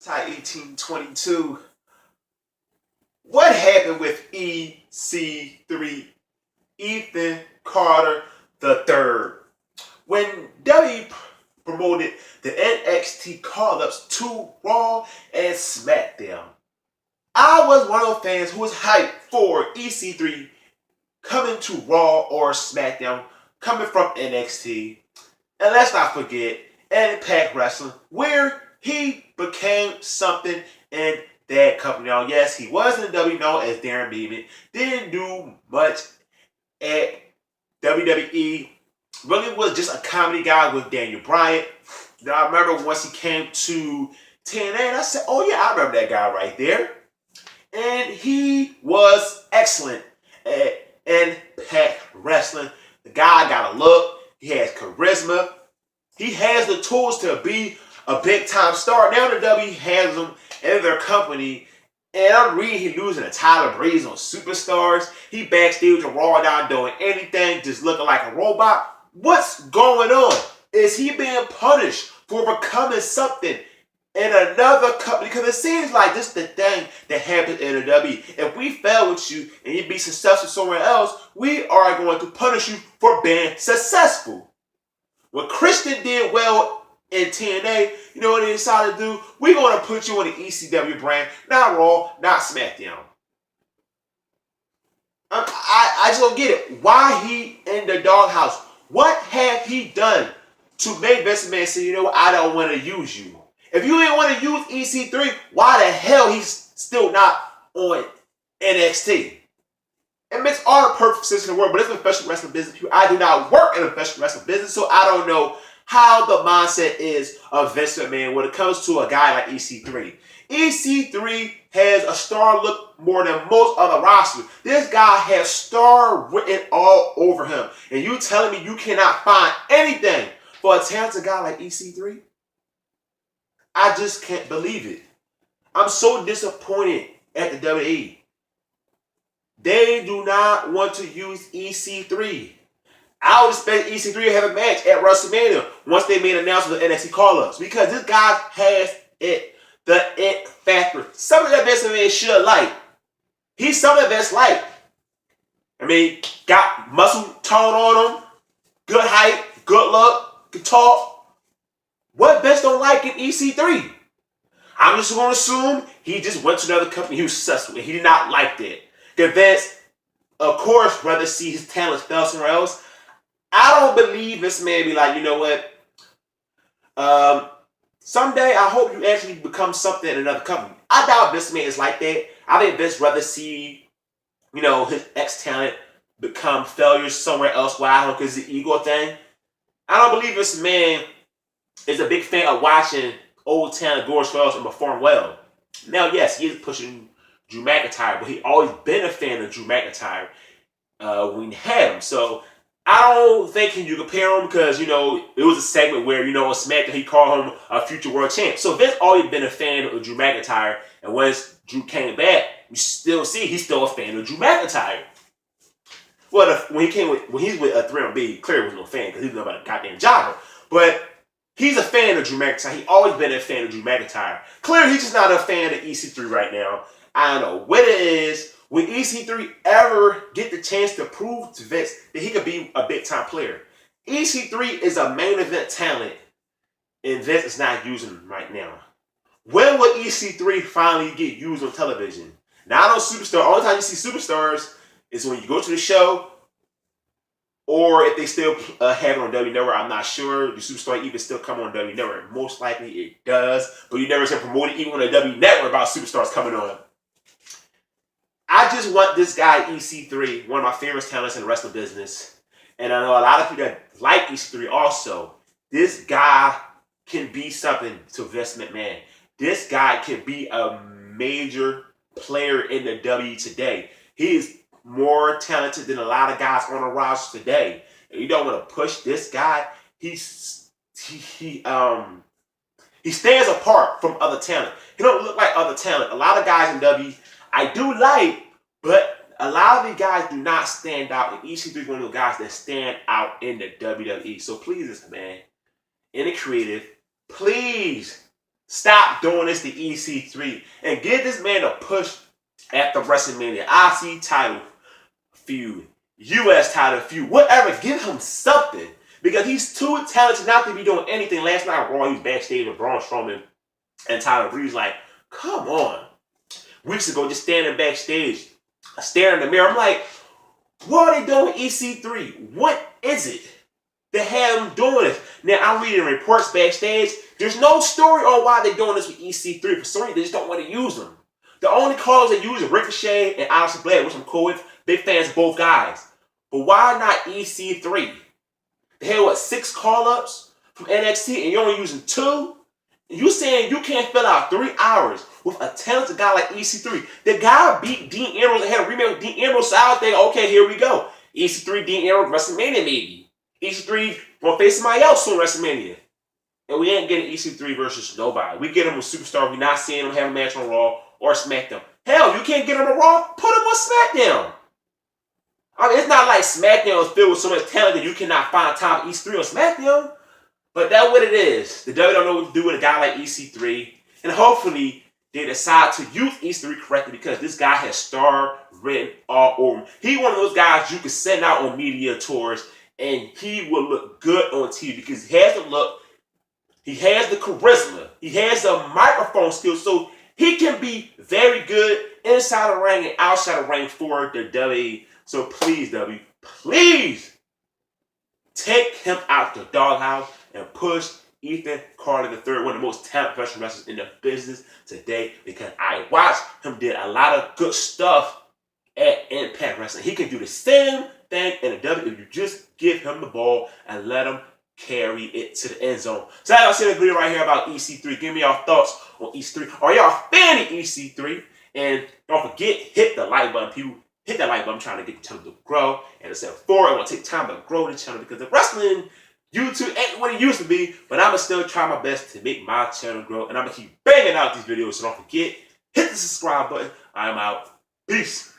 Type 1822. What happened with EC3, Ethan Carter III? When W promoted the NXT call-ups to Raw and SmackDown, I was one of those fans who was hyped for EC3 coming to Raw or SmackDown, coming from NXT. And let's not forget Impact Wrestling, where he became something in that company. Now, yes, he was in W known as Darren Beeman. Didn't do much at WWE. Really was just a comedy guy with Daniel Bryan. Now, I remember once he came to TNA, and I said, oh yeah, I remember that guy right there. And he was excellent at Impact Wrestling. The guy got a look. He has charisma. He has the tools to be a big-time star. Now the W has him in their company. And I'm reading he losing to Tyler Breeze on Superstars. He backstage on Raw, not doing anything, just looking like a robot. What's going on? Is he being punished for becoming something in another company? Because it seems like this is the thing that happens in the W. If we fail with you and you be successful somewhere else, we are going to punish you for being successful. When Christian did well in TNA, you know what he decided to do? We're going to put you on the ECW brand, not Raw, not SmackDown. I just don't get it. Why he in the doghouse? What have he done to make Vince McMahon say, you know what, I don't want to use you? If you didn't want to use EC3, why the hell he's still not on NXT? It makes all the perfect sense in the world, but it's a professional wrestling business. I do not work in a professional wrestling business, so I don't know how the mindset is of Vince McMahon when it comes to a guy like EC3. EC3 has a star look more than most other rosters. This guy has star written all over him. And you telling me you cannot find anything for a talented guy like EC3? I just can't believe it. I'm so disappointed at the WWE. They do not want to use EC3. I would expect EC3 to have a match at WrestleMania once they made an announcement of NXT call-ups, because this guy has it, the it factor. Something that Vince McMahon should like. He's something that's like. I mean, got muscle tone on him, good height, good look, can talk. What Vince don't like in EC3? I'm just going to assume he just went to another company, he was successful, and he did not like that. Because Vince, of course, rather see his talents fell somewhere else. I don't believe this man be like, you know what? Someday I hope you actually become something in another company. I doubt Vince man is like that. I think Vince rather see, you know, his ex-talent become failures somewhere else. Why? Because it's the ego thing. I don't believe this man is a big fan of watching old talent Gorge Fells and perform well. Now, yes, he is pushing Drew McIntyre, but he always been a fan of Drew McIntyre when he had him. So I don't think you compare him, because, you know, it was a segment where, you know, on SmackDown he called him a future world champ. So Vince always been a fan of Drew McIntyre, and once Drew came back, you still see he's still a fan of Drew McIntyre. Well, when he's with 3MB, clearly was no fan because he's about a goddamn jobber. But he's a fan of Drew McIntyre. He's always been a fan of Drew McIntyre. Clearly, he's just not a fan of EC3 right now. I don't know what it is. Will EC3 ever get the chance to prove to Vince that he could be a big-time player? EC3 is a main event talent, and Vince is not using him right now. When will EC3 finally get used on television? Not on Superstar. Only time you see Superstars is when you go to the show, or if they still have it on W Network. I'm not sure. The Superstar even still come on W Network. Most likely it does, but you never see promoted even on the W Network about Superstars coming on. I just want this guy, EC3, one of my favorite talents in the wrestling business. And I know a lot of people that like EC3 also. This guy can be something to Vince McMahon. This guy can be a major player in the W today. He is more talented than a lot of guys on the roster today. And you don't want to push this guy. He stands apart from other talent. He don't look like other talent. A lot of guys in W I do like, but a lot of these guys do not stand out. And EC3 is one of those guys that stand out in the WWE. So please, man, in the creative, please Stop doing this to EC3 and give this man a push at the WrestleMania IC title feud, US title feud, whatever. Give him something because he's too talented not to be doing anything. Last night, Raw, he was backstage with Braun Strowman and Tyler Breeze. Like, come on. Weeks ago, just standing backstage, staring in the mirror. I'm like, what are they doing with EC3? What is it that have him doing this? Now, I'm reading reports backstage. There's no story on why they're doing this with EC3. For some reason, they just don't want to use them. The only callers they use are Ricochet and Aleister Black, which I'm cool with. Big fans of both guys. But why not EC3? They had, what, 6 call-ups from NXT, and you're only using 2? You saying you can't fill out 3 hours with a talented guy like EC3? The guy beat Dean Ambrose and had a rematch with Dean Ambrose, so I was thinking, okay, here we go. EC3, Dean Ambrose, WrestleMania maybe. EC3 gonna face somebody else on WrestleMania. And we ain't getting EC3 versus nobody. We get him with Superstar. We're not seeing him have a match on Raw or SmackDown. Hell, you can't get him on Raw? Put him on SmackDown. I mean, it's not like SmackDown is filled with so much talent that you cannot find time for EC3 on SmackDown. But that's what it is. The WWE don't know what to do with a guy like EC3. And hopefully they decide to use EC3 correctly because this guy has star written all over him. He's one of those guys you can send out on media tours and he will look good on TV because he has the look, he has the charisma, he has the microphone skills, so he can be very good inside the ring and outside the ring for the WWE. So please, W, please take him out the doghouse and push Ethan Carter III, one of the most talented professional wrestlers in the business today, because I watched him did a lot of good stuff at Impact Wrestling. He can do the same thing in the WWE if you just give him the ball and let him carry it to the end zone. So I'll see this video right here about EC3. Give me your thoughts on EC3. Are y'all a fan of EC3? And don't forget, hit the like button, people. Hit that like button. I'm trying to get the channel to grow. And instead of 4, I want to take time to grow the channel because the wrestling YouTube ain't what it used to be. But I'm going to still try my best to make my channel grow. And I'm going to keep banging out these videos. So don't forget, hit the subscribe button. I'm out. Peace.